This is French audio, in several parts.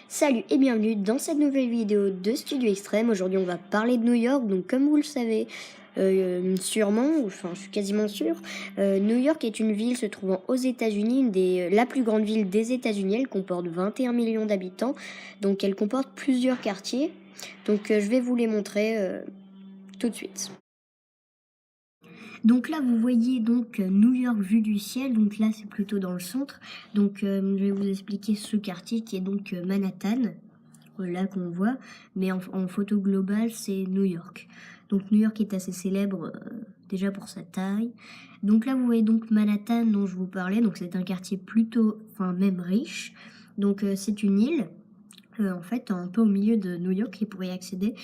Salut et bienvenue dans cette nouvelle vidéo de Studio Extrême. Aujourd'hui on va parler de New York, donc comme vous le savez sûrement, enfin je suis quasiment sûre, New York est une ville se trouvant aux États-Unis, la plus grande ville des États-Unis. Elle comporte 21 millions d'habitants, donc elle comporte plusieurs quartiers, donc je vais vous les montrer tout de suite. Donc là, vous voyez donc New York vue du ciel. Donc là, c'est plutôt dans le centre. Donc je vais vous expliquer ce quartier qui est donc Manhattan, là qu'on voit. Mais en photo globale, c'est New York. Donc New York est assez célèbre déjà pour sa taille. Donc là, vous voyez donc Manhattan dont je vous parlais. Donc c'est un quartier plutôt, enfin même riche. Donc c'est une île. En fait, un peu au milieu de New York, et pour y accéder,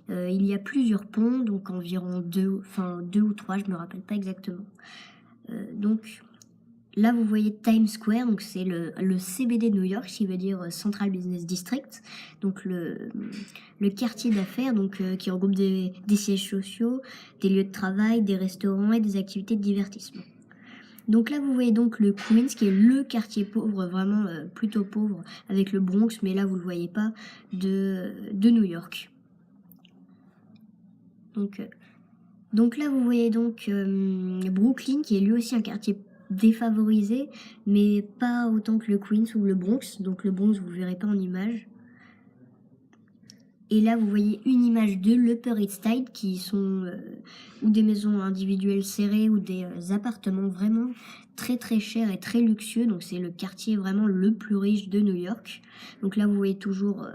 il y a plusieurs ponts, donc environ deux ou trois, je me rappelle pas exactement. Donc là, vous voyez Times Square, donc c'est le CBD de New York, qui veut dire Central Business District, donc le quartier d'affaires, donc qui regroupe des sièges sociaux, des lieux de travail, des restaurants et des activités de divertissement. Donc là, vous voyez donc le Queens, qui est le quartier pauvre, vraiment plutôt pauvre, avec le Bronx, mais là, vous le voyez pas, de New York. Donc là, vous voyez donc Brooklyn, qui est lui aussi un quartier défavorisé, mais pas autant que le Queens ou le Bronx. Donc le Bronx, vous le verrez pas en image. Et là, vous voyez une image de l'Upper East Side, qui sont ou des maisons individuelles serrées ou des appartements vraiment très très chers et très luxueux. Donc c'est le quartier vraiment le plus riche de New York. Donc là, vous voyez toujours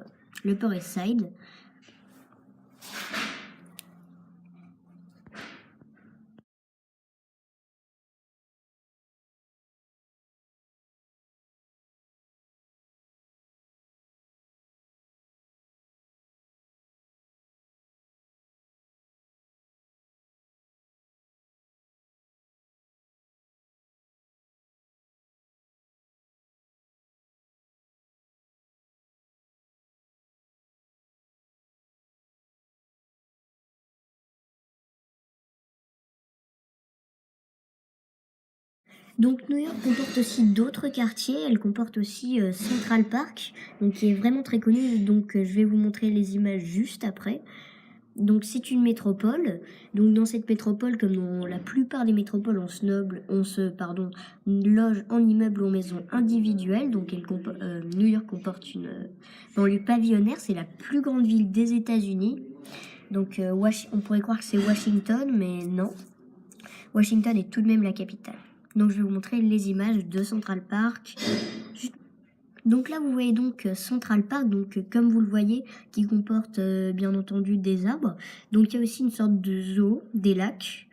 l'Upper East Side. Donc New York comporte aussi d'autres quartiers. Elle comporte aussi Central Park, donc qui est vraiment très connu. Donc je vais vous montrer les images juste après. Donc c'est une métropole. Donc dans cette métropole, comme dans la plupart des métropoles, on se loge en immeuble ou en maison individuelle. Donc New York comporte une banlieue pavillonnaire. C'est la plus grande ville des États-Unis. Donc on pourrait croire que c'est Washington, mais non. Washington est tout de même la capitale. Donc je vais vous montrer les images de Central Park. Donc là vous voyez donc Central Park, donc comme vous le voyez, qui comporte bien entendu des arbres. Donc il y a aussi une sorte de zoo, des lacs.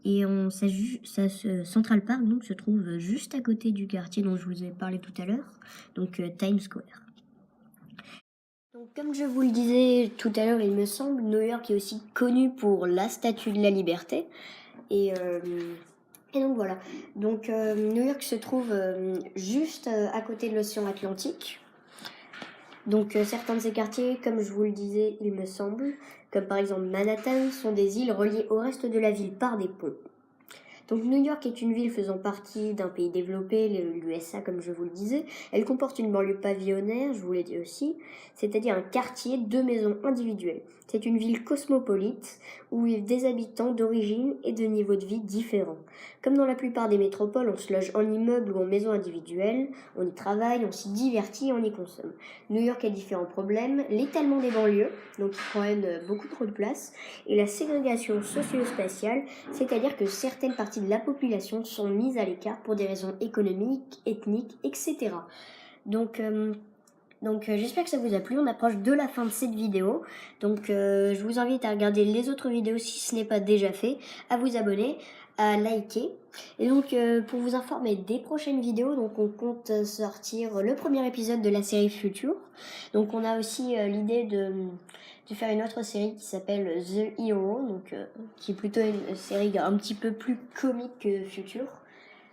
Et Central Park donc se trouve juste à côté du quartier dont je vous ai parlé tout à l'heure, donc Times Square. Donc comme je vous le disais tout à l'heure, il me semble, New York est aussi connu pour la Statue de la Liberté. Et donc voilà. Donc New York se trouve juste à côté de l'océan Atlantique. Donc certains de ces quartiers, comme je vous le disais, il me semble, comme par exemple Manhattan, sont des îles reliées au reste de la ville par des ponts. Donc New York est une ville faisant partie d'un pays développé, l'USA comme je vous le disais. Elle comporte une banlieue pavillonnaire, je vous l'ai dit aussi, c'est-à-dire un quartier de maisons individuelles. C'est une ville cosmopolite où vivent des habitants d'origine et de niveau de vie différents. Comme dans la plupart des métropoles, on se loge en immeuble ou en maison individuelle, on y travaille, on s'y divertit et on y consomme. New York a différents problèmes, l'étalement des banlieues, donc qui prennent beaucoup trop de place, et la ségrégation socio-spatiale, c'est-à-dire que certaines parties de la population sont mises à l'écart pour des raisons économiques, ethniques, etc. Donc j'espère que ça vous a plu. On approche de la fin de cette vidéo. Donc je vous invite à regarder les autres vidéos si ce n'est pas déjà fait, à vous abonner, à liker. Et donc pour vous informer des prochaines vidéos, donc on compte sortir le premier épisode de la série Future. Donc on a aussi l'idée de faire une autre série qui s'appelle The Hero, donc qui est plutôt une série un petit peu plus comique que Future.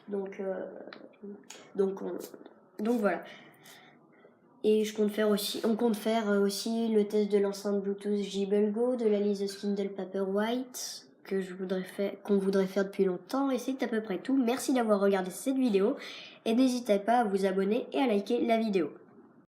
Donc voilà. Et on compte faire aussi le test de l'enceinte Bluetooth Jibble Go, de la liseuse Kindle Paperwhite, qu'on voudrait faire depuis longtemps, et c'est à peu près tout. Merci d'avoir regardé cette vidéo, et n'hésitez pas à vous abonner et à liker la vidéo.